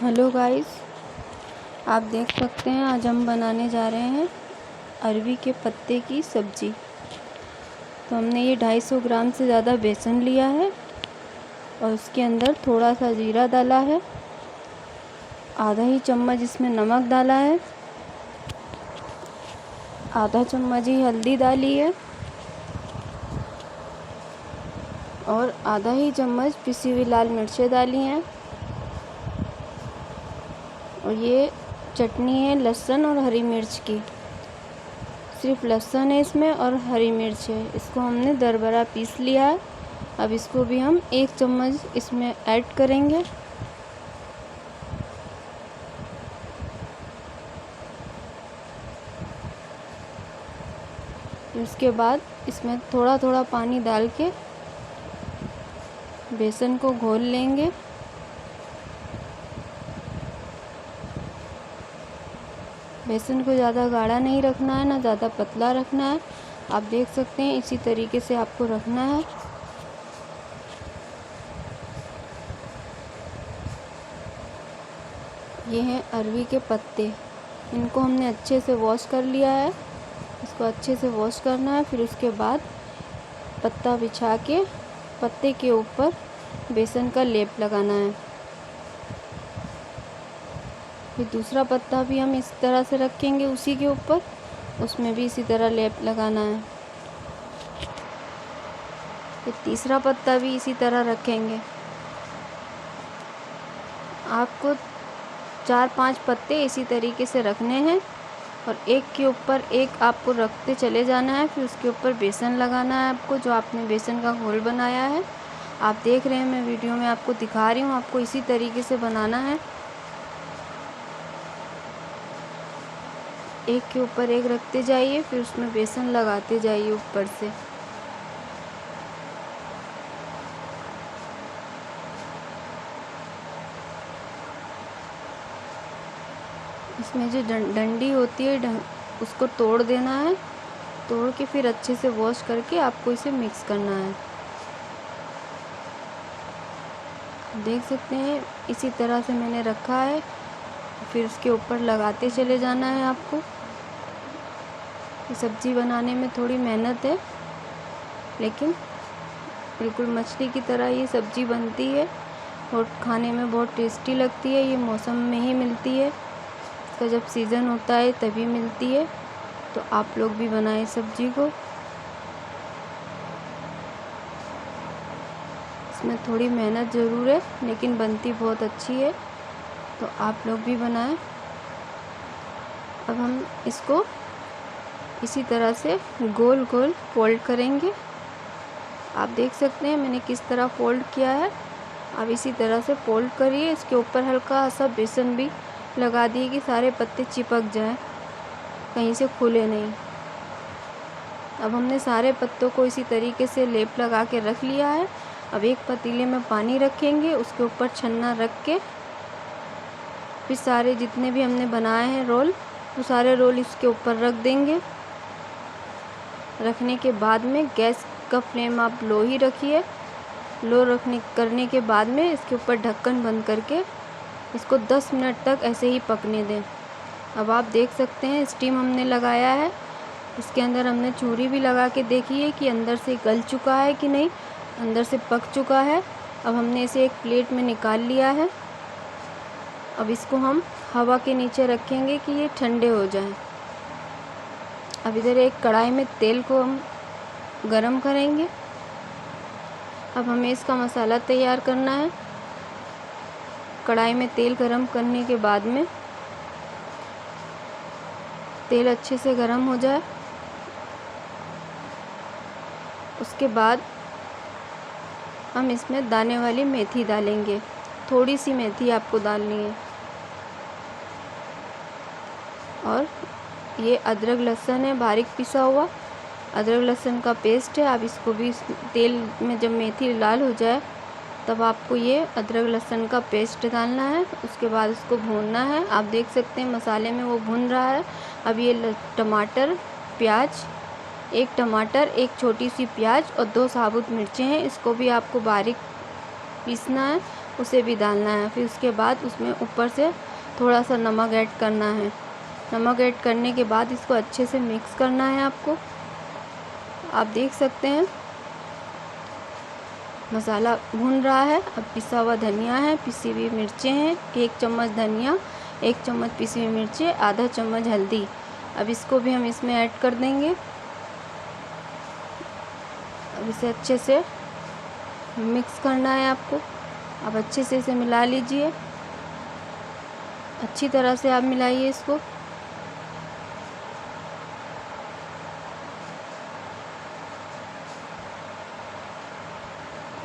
Hello guys, आप देख सकते हैं आज हम बनाने जा रहे हैं अरवी के पत्ते की सब्ज़ी। तो हमने ये 250 ग्राम से ज़्यादा बेसन लिया है और उसके अंदर थोड़ा सा जीरा डाला है, आधा ही चम्मच इसमें नमक डाला है, आधा चम्मच ही हल्दी डाली है और आधा ही चम्मच पिसी हुई लाल मिर्चें डाली हैं। और ये चटनी है लहसुन और हरी मिर्च की, सिर्फ लहसुन है इसमें और हरी मिर्च है। इसको हमने दरदरा पीस लिया है। अब इसको भी हम 1 चम्मच इसमें ऐड करेंगे। उसके बाद इसमें थोड़ा थोड़ा पानी डाल के बेसन को घोल लेंगे। बेसन को ज़्यादा गाढ़ा नहीं रखना है, ना ज़्यादा पतला रखना है। आप देख सकते हैं इसी तरीके से आपको रखना है। ये हैं अरवी के पत्ते, इनको हमने अच्छे से वॉश कर लिया है। इसको अच्छे से वॉश करना है। फिर उसके बाद पत्ता बिछा के पत्ते के ऊपर बेसन का लेप लगाना है। फिर दूसरा पत्ता भी हम इस तरह से रखेंगे उसी के ऊपर, उसमें भी इसी तरह लेप लगाना है। फिर तीसरा पत्ता भी इसी तरह रखेंगे। आपको 4-5 पत्ते इसी तरीके से रखने हैं और एक के ऊपर एक आपको रखते चले जाना है। फिर उसके ऊपर बेसन लगाना है आपको, जो आपने बेसन का घोल बनाया है। आप देख रहे हैं, मैं वीडियो में आपको दिखा रही हूँ, आपको इसी तरीके से बनाना है। एक के ऊपर एक रखते जाइए, फिर उसमें बेसन लगाते जाइए ऊपर से। इसमें जो डंडी होती है उसको तोड़ देना है। तोड़ के फिर अच्छे से वॉश करके आपको इसे मिक्स करना है। देख सकते हैं इसी तरह से मैंने रखा है। फिर उसके ऊपर लगाते चले जाना है आपको। ये सब्ज़ी बनाने में थोड़ी मेहनत है, लेकिन बिल्कुल मछली की तरह ये सब्ज़ी बनती है और खाने में बहुत टेस्टी लगती है। ये मौसम में ही मिलती है, इसका जब सीज़न होता है तभी मिलती है। तो आप लोग भी बनाएं सब्ज़ी को। इसमें थोड़ी मेहनत ज़रूर है, लेकिन बनती बहुत अच्छी है। तो आप लोग भी बनाएं। अब हम इसको इसी तरह से गोल गोल फोल्ड करेंगे। आप देख सकते हैं मैंने किस तरह फोल्ड किया है। आप इसी तरह से फोल्ड करिए। इसके ऊपर हल्का सा बेसन भी लगा दिए कि सारे पत्ते चिपक जाएं, कहीं से खुले नहीं। अब हमने सारे पत्तों को इसी तरीके से लेप लगा के रख लिया है। अब एक पतीले में पानी रखेंगे, उसके ऊपर छन्ना रख के फिर सारे जितने भी हमने बनाए हैं रोल, वो सारे रोल इसके ऊपर रख देंगे। रखने के बाद में गैस का फ्लेम आप लो ही रखिए। लो करने के बाद में इसके ऊपर ढक्कन बंद करके इसको 10 मिनट तक ऐसे ही पकने दें। अब आप देख सकते हैं स्टीम हमने लगाया है। इसके अंदर हमने चूरी भी लगा के देखी है कि अंदर से गल चुका है कि नहीं, अंदर से पक चुका है। अब हमने इसे एक प्लेट में निकाल लिया है। अब इसको हम हवा के नीचे रखेंगे कि ये ठंडे हो जाएं। अब इधर एक कढ़ाई में तेल को हम गरम करेंगे। अब हमें इसका मसाला तैयार करना है। कढ़ाई में तेल गरम करने के बाद में तेल अच्छे से गरम हो जाए, उसके बाद हम इसमें दाने वाली मेथी डालेंगे। थोड़ी सी मेथी आपको डालनी है। और ये अदरक लहसुन है, बारीक पिसा हुआ अदरक लहसुन का पेस्ट है। आप इसको भी तेल में जब मेथी लाल हो जाए तब आपको ये अदरक लहसुन का पेस्ट डालना है। उसके बाद उसको भूनना है। आप देख सकते हैं मसाले में वो भून रहा है। अब ये टमाटर, प्याज, 1 टमाटर, 1 छोटी सी प्याज और 2 साबुत मिर्चें हैं, इसको भी आपको बारीक पीसना है। उसे भी डालना है। फिर उसके बाद उसमें ऊपर से थोड़ा सा नमक ऐड करना है। नमक ऐड करने के बाद इसको अच्छे से मिक्स करना है आपको। आप देख सकते हैं मसाला भून रहा है। अब पिसा हुआ धनिया है, पिसी हुई मिर्चें हैं, 1 चम्मच धनिया, 1 चम्मच पिसी हुई मिर्चें, आधा चम्मच हल्दी। अब इसको भी हम इसमें ऐड कर देंगे। अब इसे अच्छे से मिक्स करना है आपको। अब अच्छे से इसे मिला लीजिए, अच्छी तरह से आप मिलाइए इसको।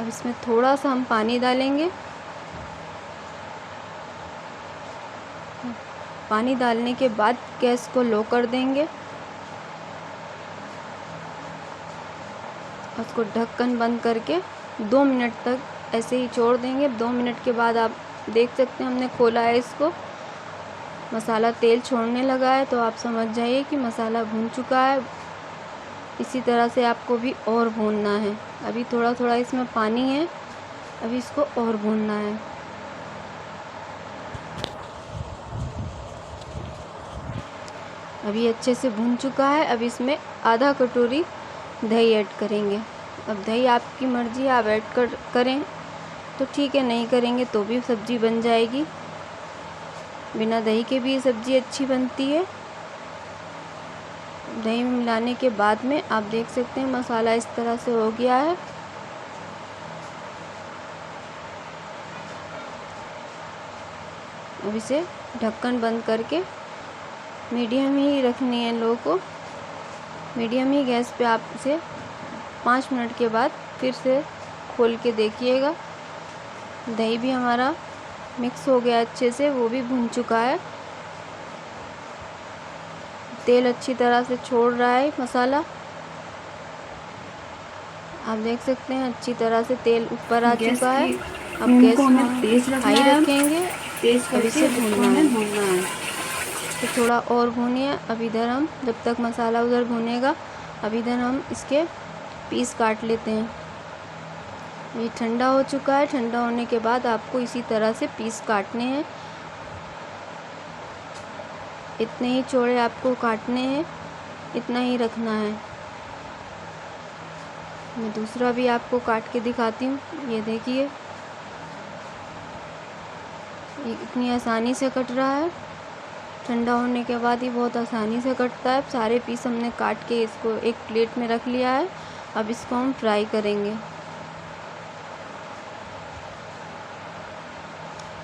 अब इसमें थोड़ा सा हम पानी डालेंगे। पानी डालने के बाद गैस को लो कर देंगे। उसको ढक्कन बंद करके 2 मिनट तक ऐसे ही छोड़ देंगे। 2 मिनट के बाद आप देख सकते हैं हमने खोला है इसको, मसाला तेल छोड़ने लगा है, तो आप समझ जाइए कि मसाला भून चुका है। इसी तरह से आपको भी और भूनना है। अभी थोड़ा थोड़ा इसमें पानी है, अभी इसको और भूनना है। अभी अच्छे से भून चुका है। अब इसमें आधा कटोरी दही ऐड करेंगे। अब दही आपकी मर्ज़ी, आप ऐड करें तो ठीक है, नहीं करेंगे तो भी सब्ज़ी बन जाएगी। बिना दही के भी सब्ज़ी अच्छी बनती है। दही मिलाने के बाद में आप देख सकते हैं मसाला इस तरह से हो गया है। अब इसे ढक्कन बंद करके मीडियम ही रखनी है लो को। मीडियम ही गैस पे आप इसे 5 मिनट के बाद फिर से खोल के देखिएगा। दही भी हमारा मिक्स हो गया अच्छे से, वो भी भुन चुका है। तेल अच्छी तरह से छोड़ रहा है मसाला, आप देख सकते हैं अच्छी तरह से तेल ऊपर आ चुका है। अब गैस को तेज हाई रखेंगे, अब इसे भूनना है। तो थोड़ा और भूनिए। अब इधर हम जब तक मसाला उधर भुनेगा, अब इधर हम इसके पीस काट लेते हैं। ये ठंडा हो चुका है। ठंडा होने के बाद आपको इसी तरह से पीस काटने हैं। इतने ही चौड़े आपको काटने हैं, इतना ही रखना है। मैं दूसरा भी आपको काट के दिखाती हूँ। ये देखिए, ये इतनी आसानी से कट रहा है। ठंडा होने के बाद ही बहुत आसानी से कटता है। सारे पीस हमने काट के इसको एक प्लेट में रख लिया है। अब इसको हम फ्राई करेंगे।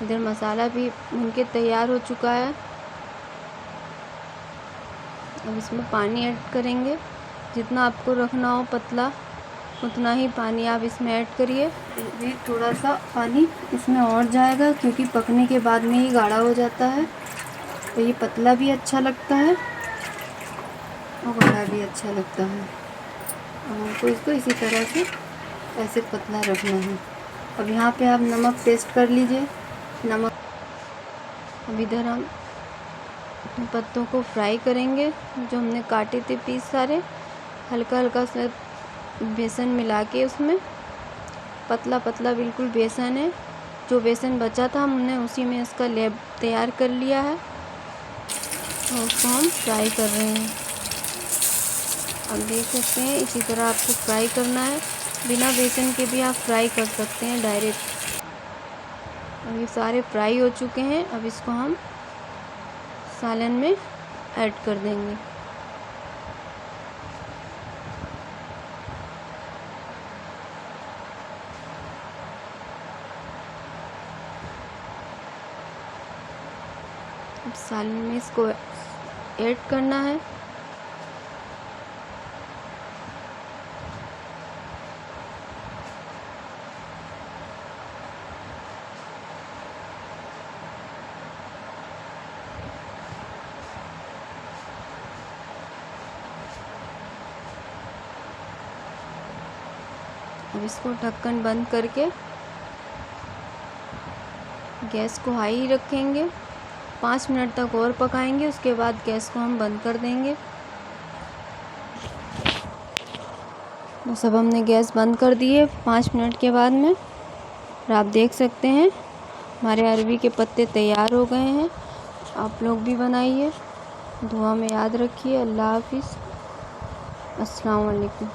इधर मसाला भी भून के तैयार हो चुका है। अब इसमें पानी ऐड करेंगे। जितना आपको रखना हो पतला, उतना ही पानी आप इसमें ऐड करिए। भी थोड़ा सा पानी इसमें और जाएगा, क्योंकि पकने के बाद में ही गाढ़ा हो जाता है। तो ये पतला भी अच्छा लगता है और गाढ़ा भी अच्छा लगता है। अब हमको इसको इसी तरह से ऐसे पतला रखना है। अब यहाँ पे आप नमक टेस्ट कर लीजिए। नमक। अब इधर हम अपने पत्तों को फ्राई करेंगे, जो हमने काटे थे पीस सारे। हल्का हल्का सा बेसन मिला के उसमें, पतला पतला बिल्कुल बेसन है। जो बेसन बचा था हमने उसी में इसका लेप तैयार कर लिया है और उसको हम फ्राई कर रहे हैं। अब देख सकते हैं इसी तरह आपको फ्राई करना है। बिना बेसन के भी आप फ्राई कर सकते हैं डायरेक्ट। अब ये सारे फ्राई हो चुके हैं। अब इसको हम सालन में ऐड कर देंगे। अब सालन में इसको ऐड करना है। अब इसको ढक्कन बंद करके गैस को हाई ही रखेंगे। 5 मिनट तक और पकाएंगे, उसके बाद गैस को हम बंद कर देंगे। बस अब हमने गैस बंद कर दी है 5 मिनट के बाद में। और आप देख सकते हैं हमारे अरवी के पत्ते तैयार हो गए हैं। आप लोग भी बनाइए, दुआ में याद रखिए। अल्लाह हाफिज़, अस्सलाम वालेकुम।